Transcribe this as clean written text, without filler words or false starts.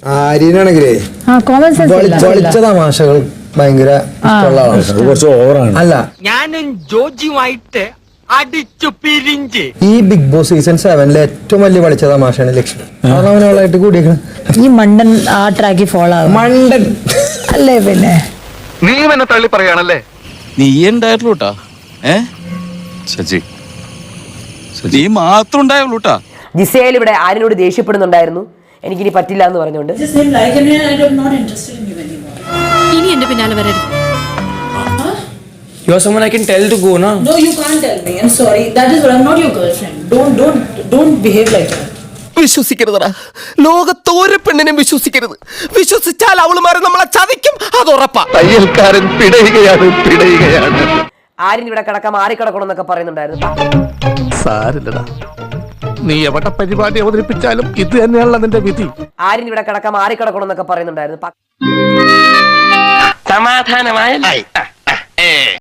ആര്യനാണെങ്കിലേ വലിച്ച തമാശകൾ ഭയങ്കര കുറച്ച് ഓവറാണ്. അല്ല, ഞാനും ജോജിയുമായിട്ട് അടിച്ചു പിരിഞ്ച്. ഈ ബിഗ് ബോസ് സീസൺ 7 ഏറ്റവും വലിയ വലിച്ച തമാശയാണ് ലക്ഷ്മി. അവനവളായിട്ട് കൂടിയേക്കണം. ഈ മണ്ടൻ ആ ട്രാക്കിൽ ഫോളോ ആവും. മണ്ടൻ അല്ലേ? പിന്നെ നീ എന്നെ തള്ളി പറയാണല്ലേ? നീ ഉണ്ടായിട്ടുള്ളൂട്ടാ. സജി നീ മാത്രം ഉണ്ടായുള്ളൂട്ടാ. ജിസേൽ ഇവിടെ ആരിനോട് ദേഷ്യപ്പെടുന്നുണ്ടായിരുന്നു, എനിക്കിനി പറ്റില്ല എന്ന് പറഞ്ഞുകൊണ്ട്. ഇനി എന്റെ പിന്നാലെ വരരുത്. You are someone I can tell to go, na? No, you can't tell me. I'm sorry. That is what I'm not your girlfriend. Don't behave like that. വിശ്വസിക്കരുതടാ, ലോകത്തോരെ പെണ്ണിനും വിശ്വസിക്കരുത്. വിശ്വസിച്ചാൽ അവളുമാരെ നമ്മളെ ചതിക്കും, അത് ഉറപ്പാ. തയ്യൽക്കാരൻ പിടയുകയാണ്. ആര്യൻ ഇവിടെ കിടക്ക മാറിക്കിടക്കണം എന്നൊക്കെ പറയുന്നുണ്ടായിരുന്നു. സാരില്ലടാ, നീ എവിടെ പരിപാടി അവതരിപ്പിച്ചാലും ഇത് തന്നെയാണല്ലോ നിന്റെ വിധി. ആര്യൻ ഇവിടെ കിടക്ക മാറിക്കിടക്കണം എന്നൊക്കെ പറയുന്നുണ്ടായിരുന്നു. സമാധാനമായ